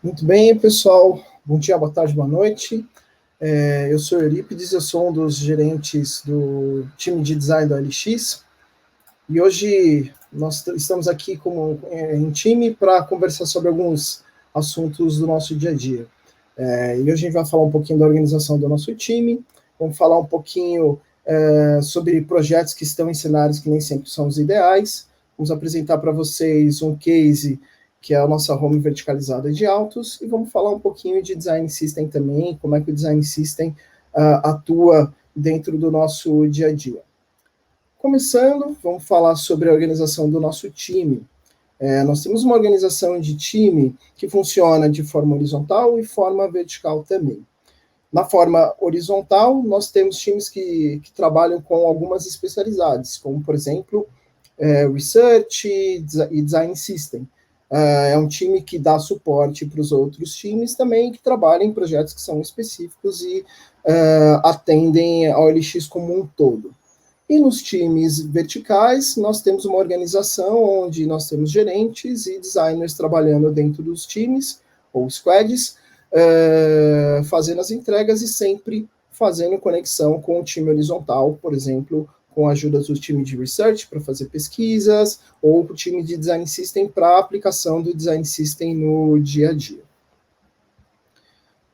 Muito bem, pessoal. Bom dia, boa tarde, boa noite. Eu sou Eurípides, eu sou um dos gerentes do time de design da OLX e hoje nós estamos aqui em time para conversar sobre alguns assuntos do nosso dia a dia. E hoje a gente vai falar um pouquinho da organização do nosso time, vamos falar um pouquinho sobre projetos que estão em cenários que nem sempre são os ideais, vamos apresentar para vocês um case que é a nossa home verticalizada de autos, e vamos falar um pouquinho de design system também, como é que o design system atua dentro do nosso dia a dia. Começando, vamos falar sobre a organização do nosso time. Nós temos uma organização de time que funciona de forma horizontal e forma vertical também. Na forma horizontal, nós temos times que trabalham com algumas especialidades, como, por exemplo, Research e Design System. É um time que dá suporte para os outros times também, que trabalham em projetos que são específicos e atendem a OLX como um todo. E nos times verticais, nós temos uma organização onde nós temos gerentes e designers trabalhando dentro dos times, ou squads, fazendo as entregas e sempre fazendo conexão com o time horizontal, por exemplo, com a ajuda do time de research para fazer pesquisas, ou o time de design system para a aplicação do design system no dia a dia.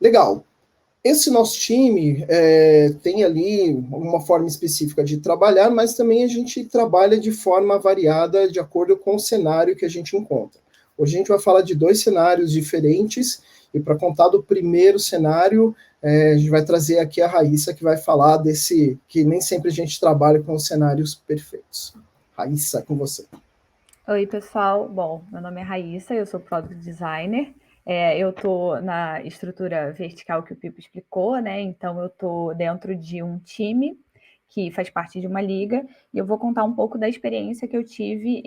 Legal. Esse nosso time tem ali uma forma específica de trabalhar, mas também a gente trabalha de forma variada de acordo com o cenário que a gente encontra. Hoje a gente vai falar de 2 cenários diferentes, e para contar do primeiro cenário, a gente vai trazer aqui a Raíssa, que vai falar desse, que nem sempre a gente trabalha com os cenários perfeitos. Raíssa, com você. Oi, pessoal. Bom, meu nome é Raíssa, eu sou Product Designer. Eu estou na estrutura vertical que o Pipo explicou, né? Então, eu estou dentro de um time que faz parte de uma liga, e eu vou contar um pouco da experiência que eu tive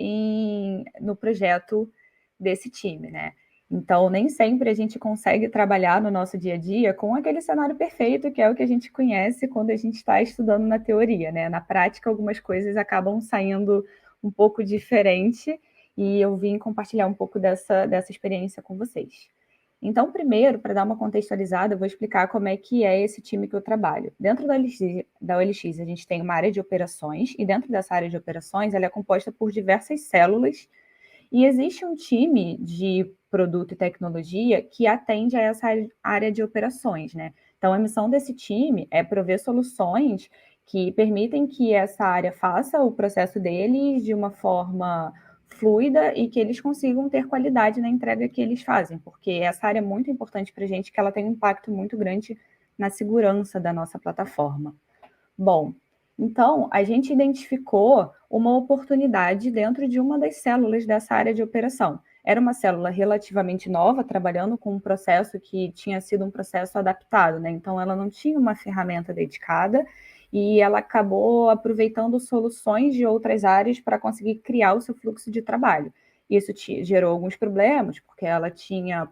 no projeto desse time, né? Então, nem sempre a gente consegue trabalhar no nosso dia a dia com aquele cenário perfeito, que é o que a gente conhece quando a gente está estudando na teoria, né? Na prática, algumas coisas acabam saindo um pouco diferente, e eu vim compartilhar um pouco dessa experiência com vocês. Então, primeiro, para dar uma contextualizada, eu vou explicar como é que é esse time que eu trabalho. Dentro da OLX, a gente tem uma área de operações, e dentro dessa área de operações, ela é composta por diversas células, e existe um time de produto e tecnologia que atende a essa área de operações, né? Então, a missão desse time é prover soluções que permitem que essa área faça o processo deles de uma forma fluida e que eles consigam ter qualidade na entrega que eles fazem, porque essa área é muito importante para a gente, que ela tem um impacto muito grande na segurança da nossa plataforma. Bom, então a gente identificou uma oportunidade dentro de uma das células dessa área de operação. Era uma célula relativamente nova, trabalhando com um processo que tinha sido um processo adaptado, né? Então ela não tinha uma ferramenta dedicada, e ela acabou aproveitando soluções de outras áreas para conseguir criar o seu fluxo de trabalho. Isso gerou alguns problemas, porque ela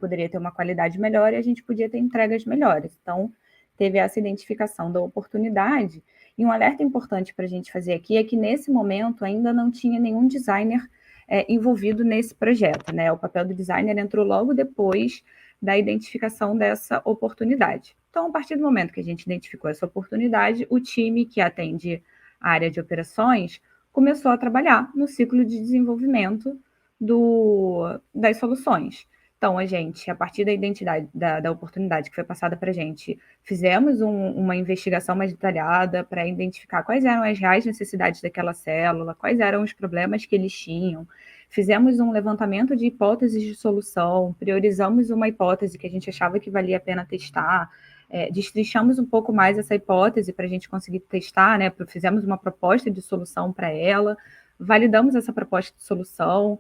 poderia ter uma qualidade melhor e a gente podia ter entregas melhores. Então, teve essa identificação da oportunidade. E um alerta importante para a gente fazer aqui é que, nesse momento, ainda não tinha nenhum designer envolvido nesse projeto, né? O papel do designer entrou logo depois da identificação dessa oportunidade. Então, a partir do momento que a gente identificou essa oportunidade, o time que atende a área de operações começou a trabalhar no ciclo de desenvolvimento das soluções. Então, a gente, a partir da identidade, da oportunidade que foi passada para a gente, fizemos uma investigação mais detalhada para identificar quais eram as reais necessidades daquela célula, quais eram os problemas que eles tinham. Fizemos um levantamento de hipóteses de solução, priorizamos uma hipótese que a gente achava que valia a pena testar, destrinchamos um pouco mais essa hipótese para a gente conseguir testar, né? Fizemos uma proposta de solução para ela, validamos essa proposta de solução.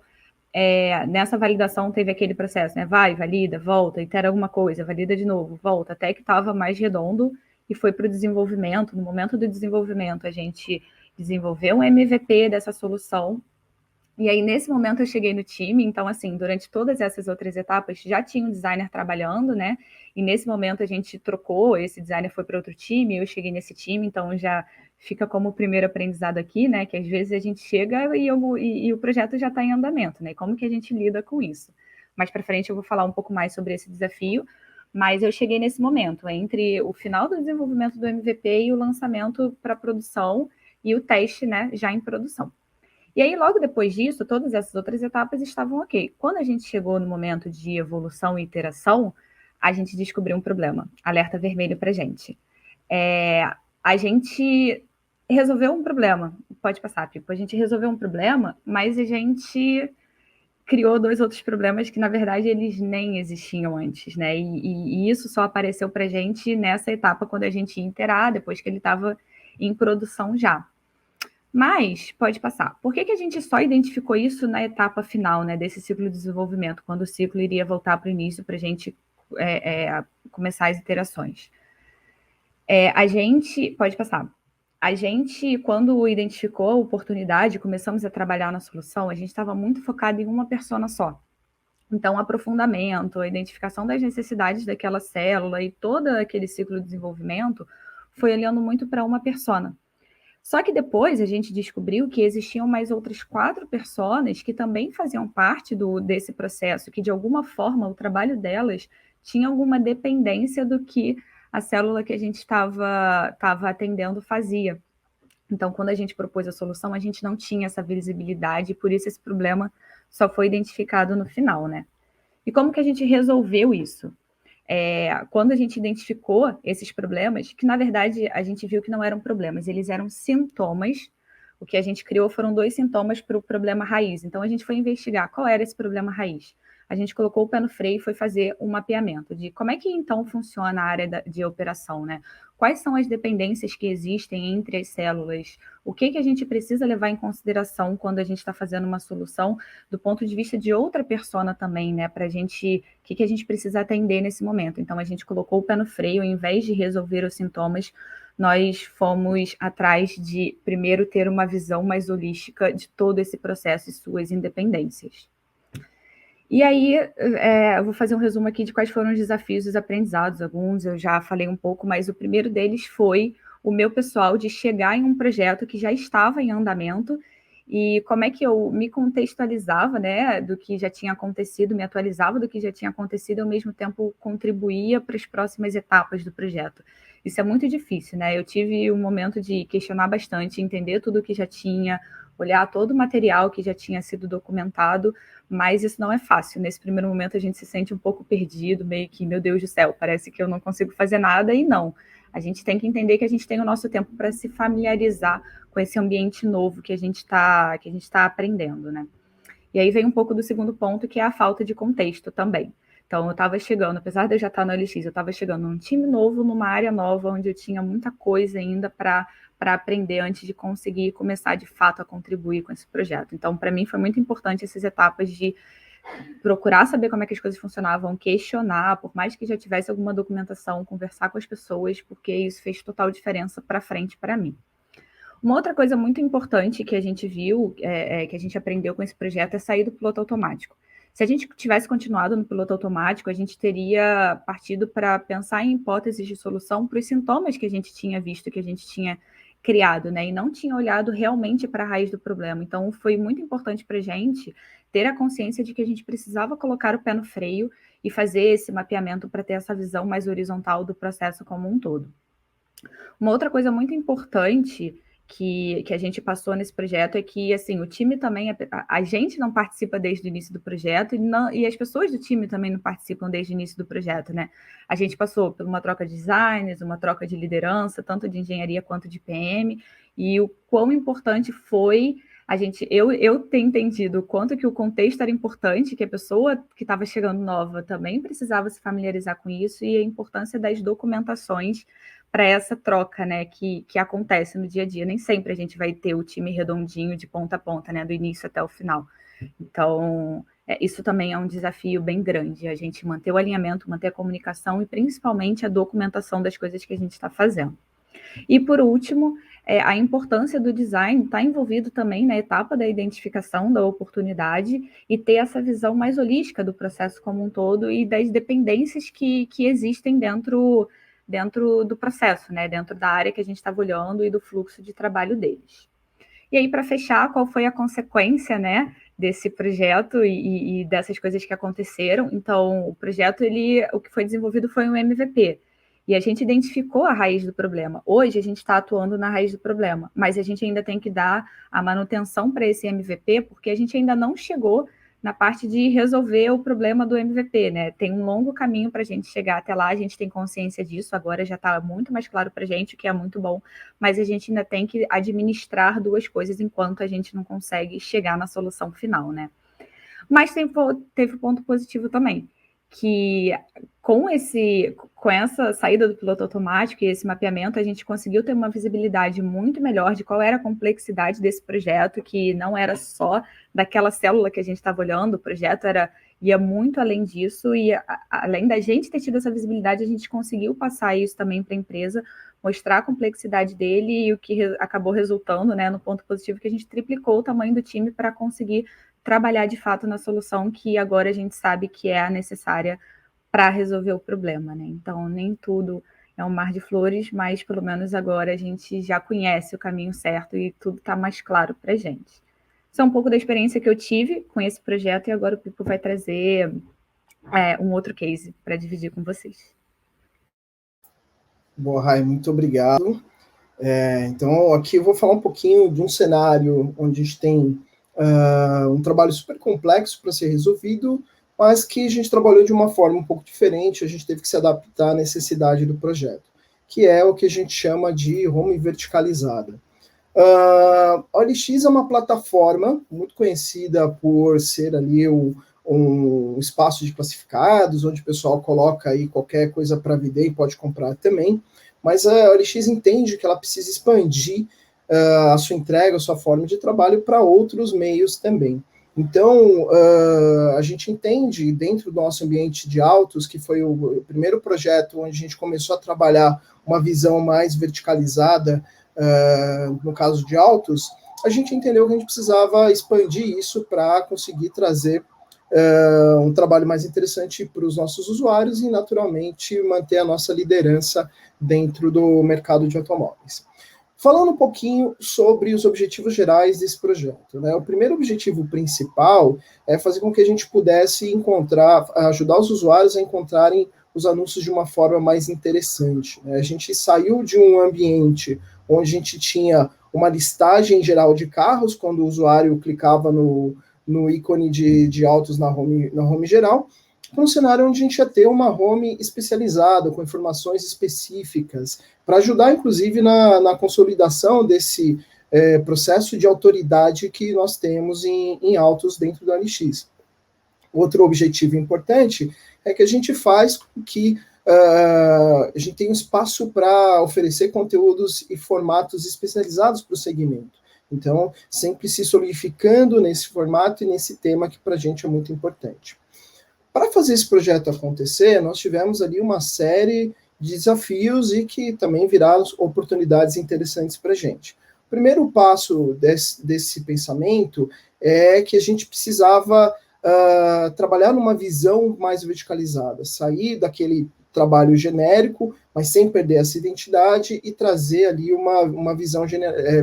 Nessa validação teve aquele processo, né? Vai, valida, volta, itera alguma coisa, valida de novo, volta, até que estava mais redondo e foi para o desenvolvimento. No momento do desenvolvimento, a gente desenvolveu um MVP dessa solução. E aí, nesse momento, eu cheguei no time. Então, assim, durante todas essas outras etapas, já tinha um designer trabalhando, né? E nesse momento, a gente trocou, esse designer foi para outro time, eu cheguei nesse time, então já fica como o primeiro aprendizado aqui, né? Que às vezes a gente chega e o projeto já está em andamento, né? Como que a gente lida com isso? Mais para frente eu vou falar um pouco mais sobre esse desafio, mas eu cheguei nesse momento, entre o final do desenvolvimento do MVP e o lançamento para produção e o teste, né, já em produção. E aí, logo depois disso, todas essas outras etapas estavam ok. Quando a gente chegou no momento de evolução e iteração, a gente descobriu um problema, alerta vermelho para a gente. A gente resolveu um problema, pode passar, Pipo, a gente resolveu um problema, mas a gente criou 2 outros problemas que, na verdade, eles nem existiam antes, né? E isso só apareceu para a gente nessa etapa, quando a gente ia iterar, depois que ele estava em produção já. Mas, pode passar. Por que a gente só identificou isso na etapa final, né, desse ciclo de desenvolvimento, quando o ciclo iria voltar para o início para a gente começar as iterações? A gente, pode passar. A gente, quando identificou a oportunidade, começamos a trabalhar na solução, a gente estava muito focado em uma persona só. Então, aprofundamento, a identificação das necessidades daquela célula e todo aquele ciclo de desenvolvimento foi olhando muito para uma persona. Só que depois a gente descobriu que existiam mais outras 4 pessoas que também faziam parte desse processo, que de alguma forma o trabalho delas tinha alguma dependência do que a célula que a gente estava atendendo fazia. Então, quando a gente propôs a solução, a gente não tinha essa visibilidade, e por isso esse problema só foi identificado no final, né? E como que a gente resolveu isso? Quando a gente identificou esses problemas, que na verdade a gente viu que não eram problemas, eles eram sintomas. O que a gente criou foram 2 sintomas para o problema raiz. Então a gente foi investigar qual era esse problema raiz. A gente colocou o pé no freio e foi fazer um mapeamento de como é que então funciona a área de operação, né? Quais são as dependências que existem entre as células? O que a gente precisa levar em consideração quando a gente está fazendo uma solução do ponto de vista de outra persona também, né? Para a gente, o que a gente precisa atender nesse momento. Então a gente colocou o pé no freio, ao invés de resolver os sintomas, nós fomos atrás de primeiro ter uma visão mais holística de todo esse processo e suas independências. E aí, eu vou fazer um resumo aqui de quais foram os desafios e os aprendizados. Alguns eu já falei um pouco, mas o primeiro deles foi o meu pessoal de chegar em um projeto que já estava em andamento e como é que eu me contextualizava, né, do que já tinha acontecido, me atualizava do que já tinha acontecido e, ao mesmo tempo, contribuía para as próximas etapas do projeto. Isso é muito difícil, né? Eu tive um momento de questionar bastante, entender tudo o que já tinha, olhar todo o material que já tinha sido documentado, mas isso não é fácil. Nesse primeiro momento a gente se sente um pouco perdido, meio que, meu Deus do céu, parece que eu não consigo fazer nada, e não. A gente tem que entender que a gente tem o nosso tempo para se familiarizar com esse ambiente novo que a gente está aprendendo, né? E aí vem um pouco do segundo ponto, que é a falta de contexto também. Então, eu estava chegando, apesar de eu já estar no LX, eu estava chegando num time novo, numa área nova, onde eu tinha muita coisa ainda para aprender antes de conseguir começar, de fato, a contribuir com esse projeto. Então, para mim, foi muito importante essas etapas de procurar saber como é que as coisas funcionavam, questionar, por mais que já tivesse alguma documentação, conversar com as pessoas, porque isso fez total diferença para frente para mim. Uma outra coisa muito importante que a gente viu, que a gente aprendeu com esse projeto, é sair do piloto automático. Se a gente tivesse continuado no piloto automático, a gente teria partido para pensar em hipóteses de solução para os sintomas que a gente tinha visto, que a gente tinha criado, né? E não tinha olhado realmente para a raiz do problema. Então, foi muito importante para a gente ter a consciência de que a gente precisava colocar o pé no freio e fazer esse mapeamento para ter essa visão mais horizontal do processo como um todo. Uma outra coisa muito importante que a gente passou nesse projeto é que, assim, o time também, a gente não participa desde o início do projeto e as pessoas do time também não participam desde o início do projeto, né? A gente passou por uma troca de designers, uma troca de liderança, tanto de engenharia quanto de PM, e o quão importante foi eu ter entendido o quanto que o contexto era importante, que a pessoa que estava chegando nova também precisava se familiarizar com isso, e a importância das documentações para essa troca, né, que acontece no dia a dia. Nem sempre a gente vai ter o time redondinho de ponta a ponta, né, do início até o final. Então, isso também é um desafio bem grande, a gente manter o alinhamento, manter a comunicação e principalmente a documentação das coisas que a gente está fazendo. E, por último, a importância do design está envolvido também na etapa da identificação da oportunidade e ter essa visão mais holística do processo como um todo e das dependências que existem dentro do processo, né? Dentro da área que a gente estava olhando e do fluxo de trabalho deles. E aí, para fechar, qual foi a consequência, né, desse projeto e dessas coisas que aconteceram. Então, o projeto, o que foi desenvolvido foi um MVP. E a gente identificou a raiz do problema. Hoje, a gente está atuando na raiz do problema, mas a gente ainda tem que dar a manutenção para esse MVP, porque a gente ainda não chegou na parte de resolver o problema do MVP, né? Tem um longo caminho para a gente chegar até lá, a gente tem consciência disso, agora já está muito mais claro para a gente, o que é muito bom, mas a gente ainda tem que administrar duas coisas enquanto a gente não consegue chegar na solução final, né? Mas teve ponto positivo também, que com essa saída do piloto automático e esse mapeamento, a gente conseguiu ter uma visibilidade muito melhor de qual era a complexidade desse projeto, que não era só daquela célula que a gente estava olhando, o projeto ia muito além disso, e além da gente ter tido essa visibilidade, a gente conseguiu passar isso também para a empresa, mostrar a complexidade dele, e o que acabou resultando, né, no ponto positivo, que a gente triplicou o tamanho do time para conseguir trabalhar de fato na solução que agora a gente sabe que é a necessária para resolver o problema, né? Então, nem tudo é um mar de flores, mas pelo menos agora a gente já conhece o caminho certo e tudo está mais claro para a gente. Isso é um pouco da experiência que eu tive com esse projeto e agora o Pipo vai trazer um outro case para dividir com vocês. Boa, Rai, muito obrigado. Então, aqui eu vou falar um pouquinho de um cenário onde a gente tem um trabalho super complexo para ser resolvido, mas que a gente trabalhou de uma forma um pouco diferente, a gente teve que se adaptar à necessidade do projeto, que é o que a gente chama de home verticalizada. A OLX é uma plataforma muito conhecida por ser ali um espaço de classificados, onde o pessoal coloca aí qualquer coisa para vender e pode comprar também, mas a OLX entende que ela precisa expandir a sua entrega, a sua forma de trabalho para outros meios também. Então, a gente entende, dentro do nosso ambiente de autos, que foi o primeiro projeto onde a gente começou a trabalhar uma visão mais verticalizada, no caso de autos, a gente entendeu que a gente precisava expandir isso para conseguir trazer um trabalho mais interessante para os nossos usuários e, naturalmente, manter a nossa liderança dentro do mercado de automóveis. Falando um pouquinho sobre os objetivos gerais desse projeto, né? O primeiro objetivo principal é fazer com que a gente pudesse ajudar os usuários a encontrarem os anúncios de uma forma mais interessante, né? A gente saiu de um ambiente onde a gente tinha uma listagem geral de carros, quando o usuário clicava no ícone de autos na home geral, para um cenário onde a gente ia ter uma home especializada, com informações específicas, para ajudar, inclusive, na consolidação desse processo de autoridade que nós temos em autos dentro do OLX. Outro objetivo importante é que a gente faz com que a gente tenha um espaço para oferecer conteúdos e formatos especializados para o segmento. Então, sempre se solidificando nesse formato e nesse tema que para a gente é muito importante. Para fazer esse projeto acontecer, nós tivemos ali uma série de desafios e que também viraram oportunidades interessantes para a gente. O primeiro passo desse pensamento é que a gente precisava trabalhar numa visão mais verticalizada, sair daquele trabalho genérico, mas sem perder essa identidade e trazer ali uma visão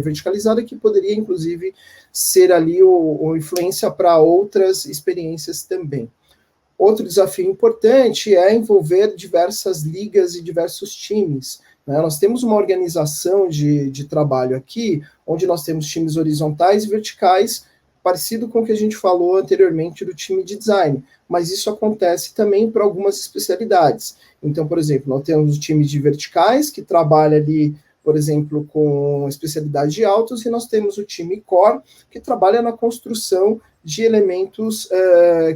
verticalizada que poderia, inclusive, ser ali uma influência para outras experiências também. Outro desafio importante é envolver diversas ligas e diversos times, né? Nós temos uma organização de trabalho aqui, onde nós temos times horizontais e verticais, parecido com o que a gente falou anteriormente do time de design, mas isso acontece também para algumas especialidades. Então, por exemplo, nós temos o time de verticais, que trabalha ali, por exemplo, com especialidade de autos, e nós temos o time core, que trabalha na construção de elementos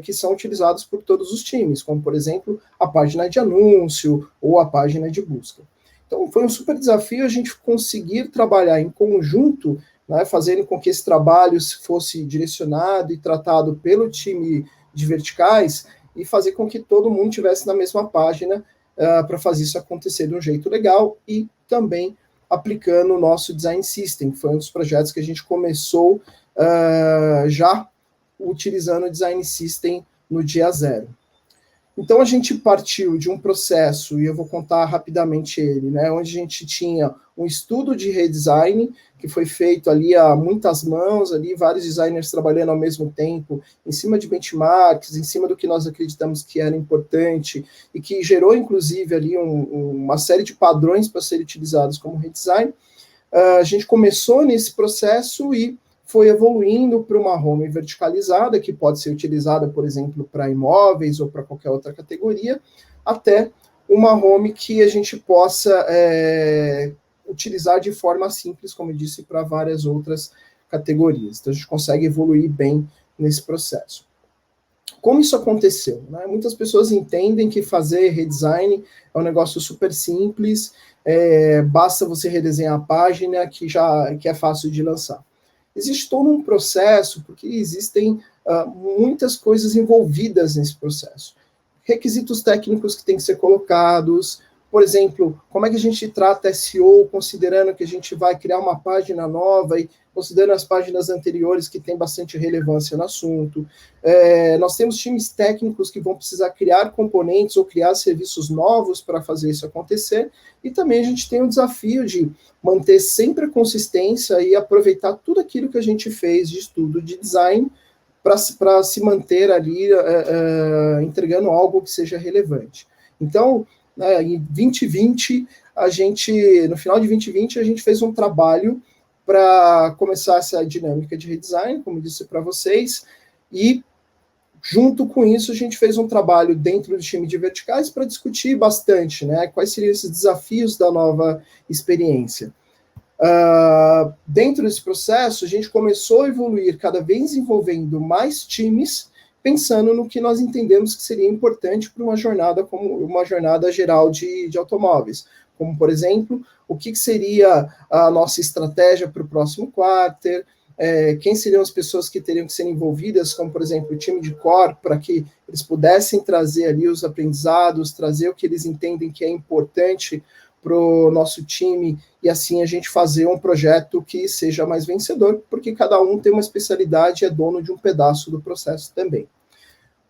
que são utilizados por todos os times, como, por exemplo, a página de anúncio ou a página de busca. Então, foi um super desafio a gente conseguir trabalhar em conjunto, né, fazendo com que esse trabalho fosse direcionado e tratado pelo time de verticais e fazer com que todo mundo estivesse na mesma página para fazer isso acontecer de um jeito legal e também aplicando o nosso Design System, que foi um dos projetos que a gente começou já utilizando o Design System no dia 0. Então, a gente partiu de um processo, e eu vou contar rapidamente ele, né, onde a gente tinha um estudo de redesign, que foi feito ali a muitas mãos, ali vários designers trabalhando ao mesmo tempo, em cima de benchmarks, em cima do que nós acreditamos que era importante, e que gerou, inclusive, ali uma série de padrões para serem utilizados como redesign. A gente começou nesse processo e foi evoluindo para uma home verticalizada, que pode ser utilizada, por exemplo, para imóveis ou para qualquer outra categoria, até uma home que a gente possa utilizar de forma simples, como eu disse, para várias outras categorias. Então, a gente consegue evoluir bem nesse processo. Como isso aconteceu? Né? Muitas pessoas entendem que fazer redesign é um negócio super simples, basta você redesenhar a página que é fácil de lançar. Existe todo um processo, porque existem muitas coisas envolvidas nesse processo. Requisitos técnicos que têm que ser colocados, por exemplo, como é que a gente trata SEO, considerando que a gente vai criar uma página nova e considerando as páginas anteriores que têm bastante relevância no assunto. Nós temos times técnicos que vão precisar criar componentes ou criar serviços novos para fazer isso acontecer, e também a gente tem o desafio de manter sempre a consistência e aproveitar tudo aquilo que a gente fez de estudo de design para se manter ali entregando algo que seja relevante. Então, em 2020, no final de 2020, a gente fez um trabalho para começar essa dinâmica de redesign, como disse para vocês, e junto com isso a gente fez um trabalho dentro do time de verticais para discutir bastante, né, quais seriam esses desafios da nova experiência. Dentro desse processo, a gente começou a evoluir cada vez envolvendo mais times, pensando no que nós entendemos que seria importante para uma jornada como uma jornada geral de automóveis, como, por exemplo, o que seria a nossa estratégia para o próximo quarter, quem seriam as pessoas que teriam que ser envolvidas, como, por exemplo, o time de core, para que eles pudessem trazer ali os aprendizados, trazer o que eles entendem que é importante para o nosso time, e assim a gente fazer um projeto que seja mais vencedor, porque cada um tem uma especialidade e é dono de um pedaço do processo também.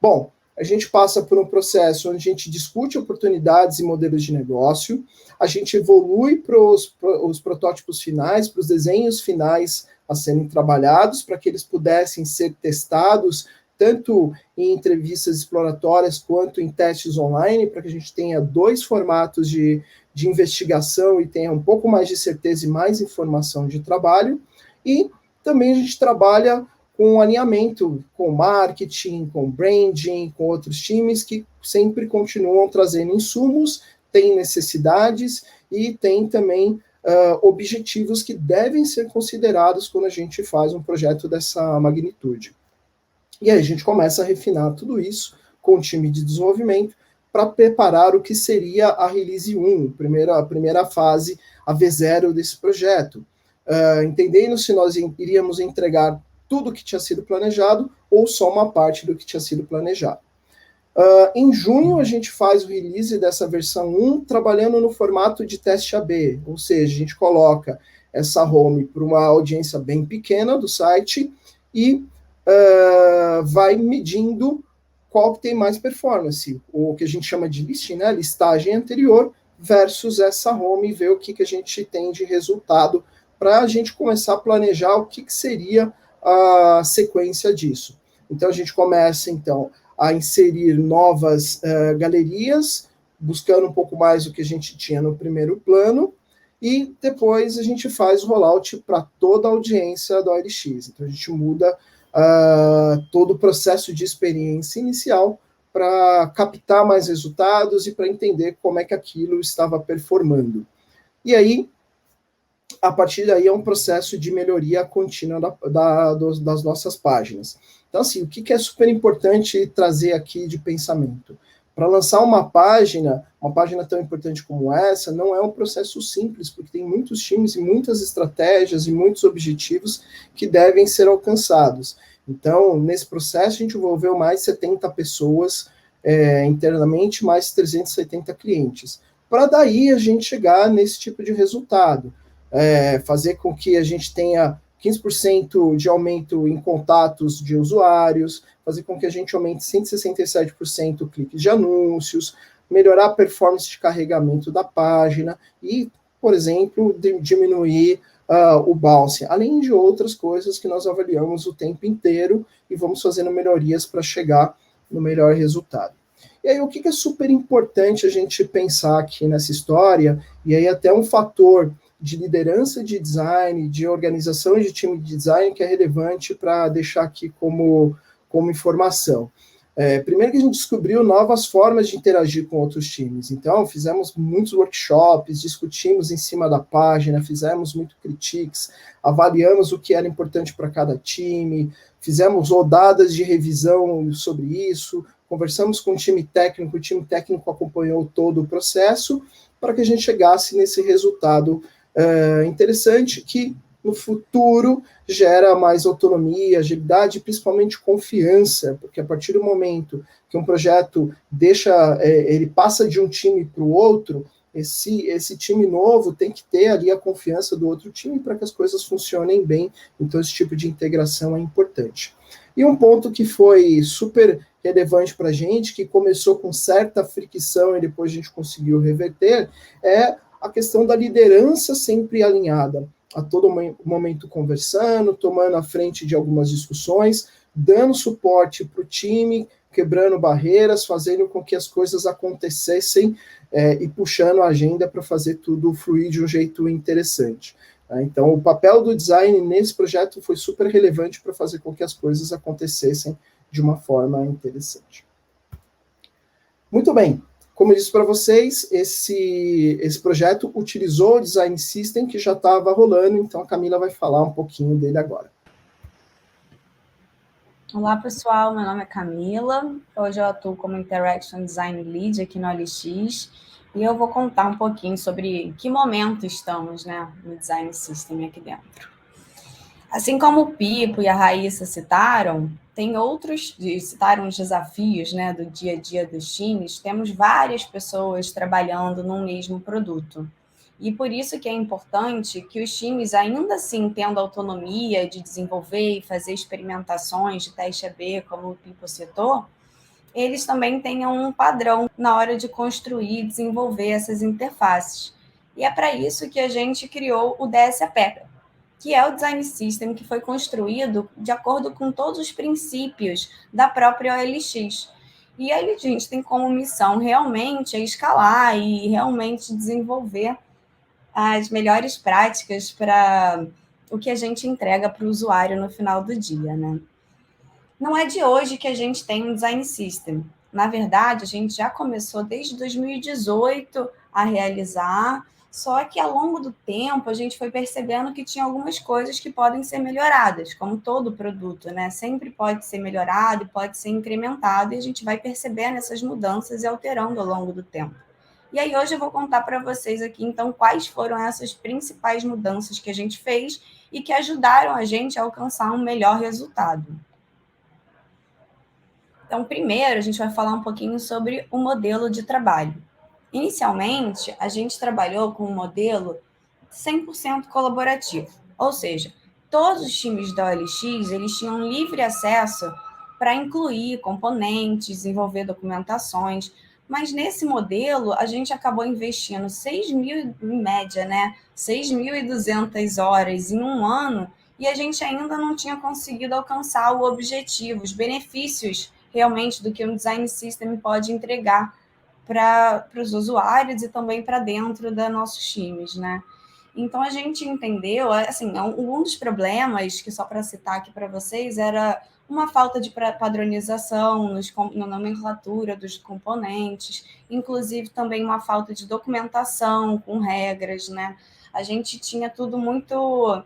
Bom, a gente passa por um processo onde a gente discute oportunidades e modelos de negócio, a gente evolui para os protótipos finais, para os desenhos finais a serem trabalhados, para que eles pudessem ser testados, tanto em entrevistas exploratórias quanto em testes online, para que a gente tenha dois formatos de investigação e tenha um pouco mais de certeza e mais informação de trabalho. E também a gente trabalha com alinhamento com marketing, com branding, com outros times que sempre continuam trazendo insumos, têm necessidades e têm também objetivos que devem ser considerados quando a gente faz um projeto dessa magnitude. E aí a gente começa a refinar tudo isso com o time de desenvolvimento para preparar o que seria a Release 1, a primeira fase, a V0 desse projeto. Entendendo se nós iríamos entregar tudo que tinha sido planejado ou só uma parte do que tinha sido planejado. Em junho, a gente faz o release dessa versão 1, trabalhando no formato de teste AB, ou seja, a gente coloca essa home para uma audiência bem pequena do site e vai medindo qual que tem mais performance, o que a gente chama de listing, né, listagem anterior, versus essa home, e ver o que a gente tem de resultado, para a gente começar a planejar o que seria a sequência disso. Então, a gente começa, então, a inserir novas galerias, buscando um pouco mais do que a gente tinha no primeiro plano, e depois a gente faz o rollout para toda a audiência do OLX. Então, a gente muda todo o processo de experiência inicial para captar mais resultados e para entender como é que aquilo estava performando. E aí, a partir daí, é um processo de melhoria contínua das nossas páginas. Então, assim, o que é super importante trazer aqui de pensamento? Para lançar uma página tão importante como essa, não é um processo simples, porque tem muitos times e muitas estratégias e muitos objetivos que devem ser alcançados. Então, nesse processo, a gente envolveu mais 70 pessoas internamente, mais 370 clientes. Para daí a gente chegar nesse tipo de resultado. Fazer com que a gente tenha 15% de aumento em contatos de usuários, fazer com que a gente aumente 167% cliques de anúncios, melhorar a performance de carregamento da página e, por exemplo, diminuir o bounce, além de outras coisas que nós avaliamos o tempo inteiro e vamos fazendo melhorias para chegar no melhor resultado. E aí, o que é super importante a gente pensar aqui nessa história, e aí até um fator de liderança de design, de organização de time de design que é relevante para deixar aqui como informação. Primeiro que a gente descobriu novas formas de interagir com outros times. Então, fizemos muitos workshops, discutimos em cima da página, fizemos muito critiques, avaliamos o que era importante para cada time, fizemos rodadas de revisão sobre isso, conversamos com o time técnico acompanhou todo o processo para que a gente chegasse nesse resultado interessante que no futuro gera mais autonomia, agilidade e principalmente confiança, porque a partir do momento que um projeto ele passa de um time para o outro, esse time novo tem que ter ali a confiança do outro time para que as coisas funcionem bem, então esse tipo de integração é importante. E um ponto que foi super relevante para a gente, que começou com certa fricção e depois a gente conseguiu reverter, é a questão da liderança sempre alinhada, a todo momento conversando, tomando a frente de algumas discussões, dando suporte para o time, quebrando barreiras, fazendo com que as coisas acontecessem e puxando a agenda para fazer tudo fluir de um jeito interessante. Então, o papel do design nesse projeto foi super relevante para fazer com que as coisas acontecessem de uma forma interessante. Muito bem. Como eu disse para vocês, esse projeto utilizou o Design System que já estava rolando, então a Camila vai falar um pouquinho dele agora. Olá, pessoal, meu nome é Camila, hoje eu atuo como Interaction Design Lead aqui no OLX e eu vou contar um pouquinho sobre que momento estamos, né, no Design System aqui dentro. Assim como o Pipo e a Raíssa citaram, citaram os desafios, né, do dia a dia dos times, temos várias pessoas trabalhando num mesmo produto. E por isso que é importante que os times, ainda assim tendo autonomia de desenvolver e fazer experimentações de teste A/B, como o Pipo citou, eles também tenham um padrão na hora de construir e desenvolver essas interfaces. E é para isso que a gente criou o DSAP, que é o Design System que foi construído de acordo com todos os princípios da própria OLX. E aí a gente tem como missão realmente escalar e realmente desenvolver as melhores práticas para o que a gente entrega para o usuário no final do dia, né? Não é de hoje que a gente tem um Design System. Na verdade, a gente já começou desde 2018 a realizar, só que ao longo do tempo a gente foi percebendo que tinha algumas coisas que podem ser melhoradas, como todo produto, né? Sempre pode ser melhorado e pode ser incrementado, e a gente vai percebendo essas mudanças e alterando ao longo do tempo. E aí hoje eu vou contar para vocês aqui, então, quais foram essas principais mudanças que a gente fez e que ajudaram a gente a alcançar um melhor resultado. Então, primeiro, a gente vai falar um pouquinho sobre o modelo de trabalho. Inicialmente, a gente trabalhou com um modelo 100% colaborativo, ou seja, todos os times da OLX eles tinham livre acesso para incluir componentes, desenvolver documentações, mas nesse modelo a gente acabou investindo 6.000, em média, né, 6.200 horas em um ano, e a gente ainda não tinha conseguido alcançar o objetivo, os benefícios realmente do que um Design System pode entregar para os usuários e também para dentro dos nossos times, né? Então, a gente entendeu, assim, um dos problemas, que só para citar aqui para vocês, era uma falta de padronização na nomenclatura dos componentes, inclusive também uma falta de documentação com regras, né? A gente tinha tudo muito...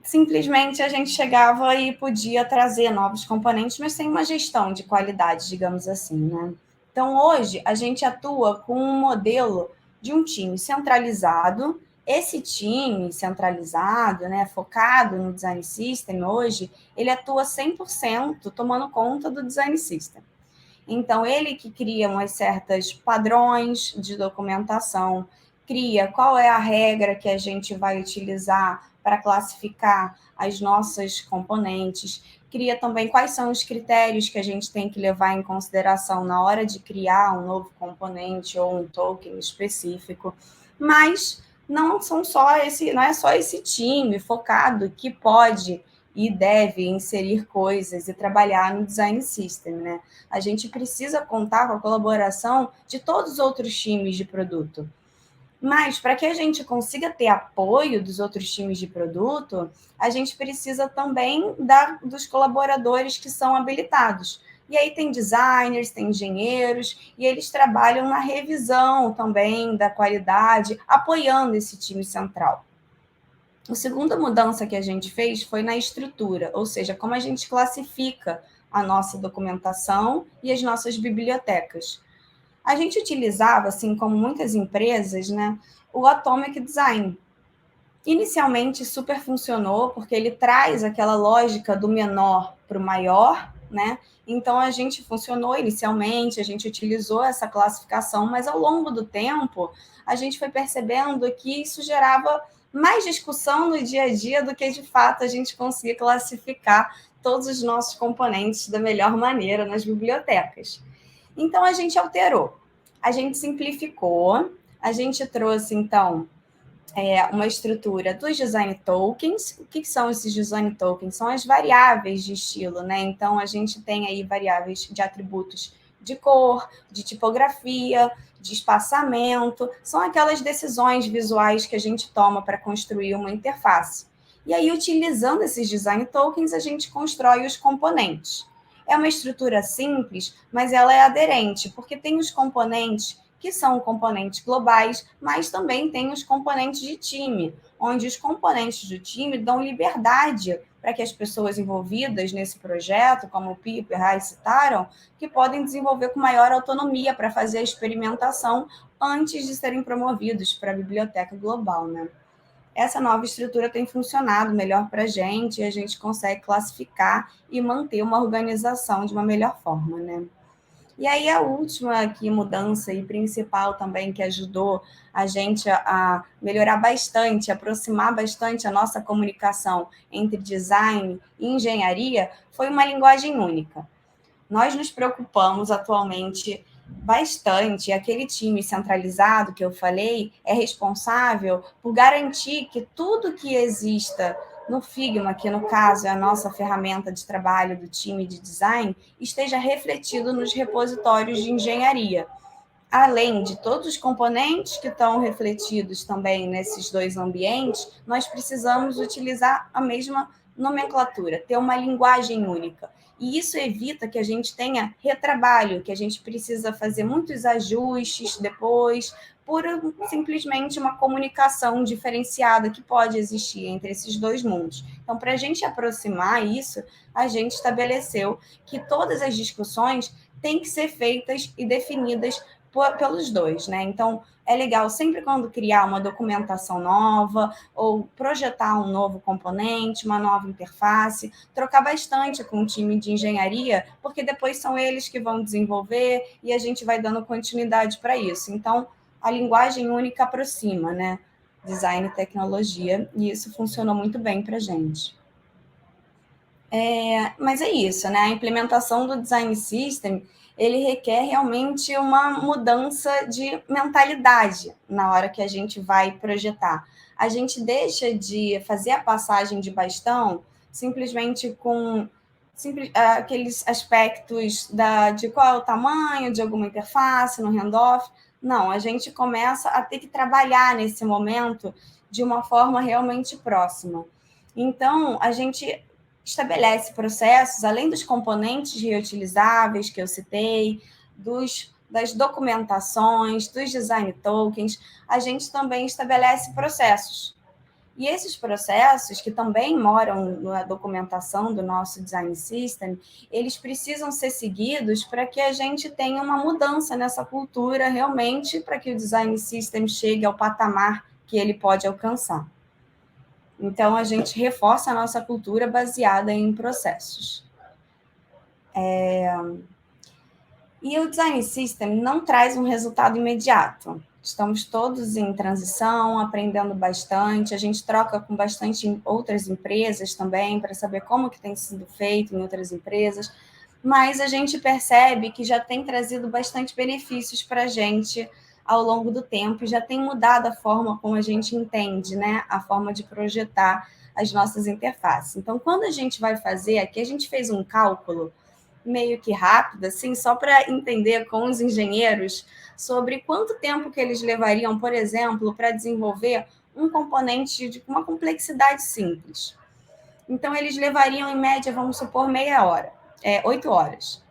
Simplesmente a gente chegava e podia trazer novos componentes, mas sem uma gestão de qualidade, digamos assim, né? Então, hoje, a gente atua com um modelo de um time centralizado. Esse time centralizado, né, focado no Design System, hoje, ele atua 100% tomando conta do Design System. Então, ele que cria umas certas padrões de documentação, cria qual é a regra que a gente vai utilizar para classificar as nossas componentes, cria também quais são os critérios que a gente tem que levar em consideração na hora de criar um novo componente ou um token específico. Mas não é só esse time focado que pode e deve inserir coisas e trabalhar no design system, né? A gente precisa contar com a colaboração de todos os outros times de produto. Mas, para que a gente consiga ter apoio dos outros times de produto, a gente precisa também dos colaboradores que são habilitados. E aí tem designers, tem engenheiros, e eles trabalham na revisão também da qualidade, apoiando esse time central. A segunda mudança que a gente fez foi na estrutura, ou seja, como a gente classifica a nossa documentação e as nossas bibliotecas. A gente utilizava, assim como muitas empresas, né, o Atomic Design. Inicialmente super funcionou, porque ele traz aquela lógica do menor para o maior, né? Então a gente funcionou inicialmente, a gente utilizou essa classificação, mas ao longo do tempo a gente foi percebendo que isso gerava mais discussão no dia a dia do que de fato a gente conseguia classificar todos os nossos componentes da melhor maneira nas bibliotecas. Então, a gente alterou, a gente simplificou, a gente trouxe, então, uma estrutura dos design tokens. O que são esses design tokens? São as variáveis de estilo, né? Então, a gente tem aí variáveis de atributos de cor, de tipografia, de espaçamento, são aquelas decisões visuais que a gente toma para construir uma interface. E aí, utilizando esses design tokens, a gente constrói os componentes. É uma estrutura simples, mas ela é aderente, porque tem os componentes que são componentes globais, mas também tem os componentes de time, onde os componentes do time dão liberdade para que as pessoas envolvidas nesse projeto, como o Pipo e a Rai citaram, que podem desenvolver com maior autonomia para fazer a experimentação antes de serem promovidos para a biblioteca global, né? Essa nova estrutura tem funcionado melhor para a gente e a gente consegue classificar e manter uma organização de uma melhor forma, né? E aí a última aqui, mudança e principal também que ajudou a gente a melhorar bastante, aproximar bastante a nossa comunicação entre design e engenharia, foi uma linguagem única. Nós nos preocupamos atualmente bastante, aquele time centralizado que eu falei é responsável por garantir que tudo que exista no Figma, que no caso é a nossa ferramenta de trabalho do time de design, esteja refletido nos repositórios de engenharia. Além de todos os componentes que estão refletidos também nesses dois ambientes, nós precisamos utilizar a mesma nomenclatura, ter uma linguagem única. E isso evita que a gente tenha retrabalho, que a gente precisa fazer muitos ajustes depois, por simplesmente uma comunicação diferenciada que pode existir entre esses dois mundos. Então, para a gente aproximar isso, a gente estabeleceu que todas as discussões têm que ser feitas e definidas pelos dois, né? Então, é legal sempre quando criar uma documentação nova ou projetar um novo componente, uma nova interface, trocar bastante com o time de engenharia, porque depois são eles que vão desenvolver e a gente vai dando continuidade para isso. Então, a linguagem única aproxima, né? Design e tecnologia, e isso funcionou muito bem para a gente. Mas é isso, né? A implementação do Design System, ele requer realmente uma mudança de mentalidade na hora que a gente vai projetar. A gente deixa de fazer a passagem de bastão simplesmente com aqueles aspectos de qual é o tamanho de alguma interface no handoff. Não, a gente começa a ter que trabalhar nesse momento de uma forma realmente próxima. Então, a gente estabelece processos, além dos componentes reutilizáveis que eu citei, das documentações, dos design tokens, a gente também estabelece processos. E esses processos, que também moram na documentação do nosso design system, eles precisam ser seguidos para que a gente tenha uma mudança nessa cultura realmente, para que o design system chegue ao patamar que ele pode alcançar. Então, a gente reforça a nossa cultura baseada em processos. E o Design System não traz um resultado imediato. Estamos todos em transição, aprendendo bastante, a gente troca com bastante outras empresas também, para saber como que tem sido feito em outras empresas, mas a gente percebe que já tem trazido bastante benefícios para a gente ao longo do tempo, e já tem mudado a forma como a gente entende, né? A forma de projetar as nossas interfaces. Então, quando a gente vai fazer, aqui a gente fez um cálculo meio que rápido, assim, só para entender com os engenheiros sobre quanto tempo que eles levariam, por exemplo, para desenvolver um componente de uma complexidade simples. Então, eles levariam, em média, vamos supor, 8 horas,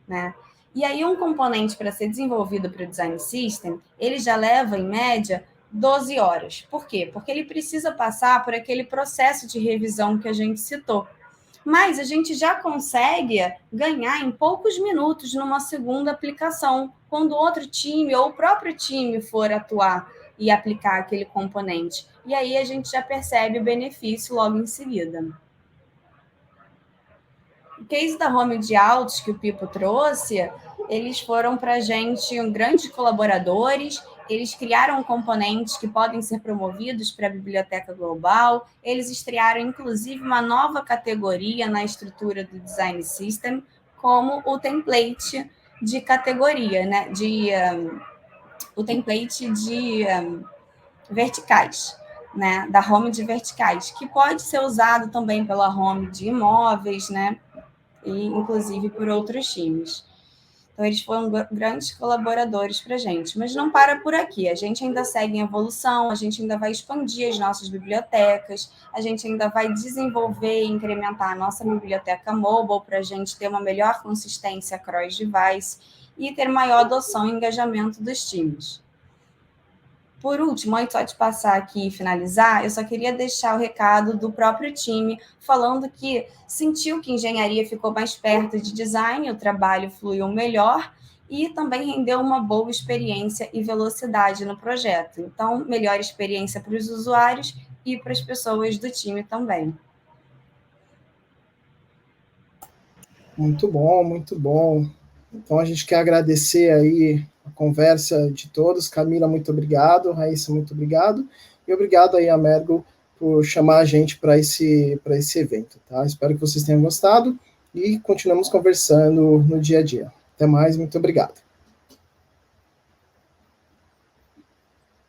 né? E aí, um componente para ser desenvolvido para o Design System, ele já leva, em média, 12 horas. Por quê? Porque ele precisa passar por aquele processo de revisão que a gente citou. Mas a gente já consegue ganhar em poucos minutos numa segunda aplicação, quando outro time ou o próprio time for atuar e aplicar aquele componente. E aí a gente já percebe o benefício logo em seguida. O case da Home de Autos que o Pipo trouxe, eles foram para a gente grandes colaboradores, eles criaram componentes que podem ser promovidos para a biblioteca global, eles estrearam, inclusive, uma nova categoria na estrutura do Design System, como o template de categoria, né? O template de verticais, né? Da Home de verticais, que pode ser usado também pela Home de imóveis, né? E inclusive por outros times. Então, eles foram grandes colaboradores para a gente. Mas não para por aqui. A gente ainda segue em evolução, a gente ainda vai expandir as nossas bibliotecas, a gente ainda vai desenvolver e incrementar a nossa biblioteca mobile para a gente ter uma melhor consistência cross-device e ter maior adoção e engajamento dos times. Por último, antes só de passar aqui e finalizar, eu só queria deixar o recado do próprio time, falando que sentiu que engenharia ficou mais perto de design, o trabalho fluiu melhor e também rendeu uma boa experiência e velocidade no projeto. Então, melhor experiência para os usuários e para as pessoas do time também. Muito bom, muito bom. Então, a gente quer agradecer aí a conversa de todos. Camila, muito obrigado. Raíssa, muito obrigado. E obrigado aí, Amergo, por chamar a gente para esse evento, tá? Espero que vocês tenham gostado e continuamos conversando no dia a dia. Até mais, muito obrigado.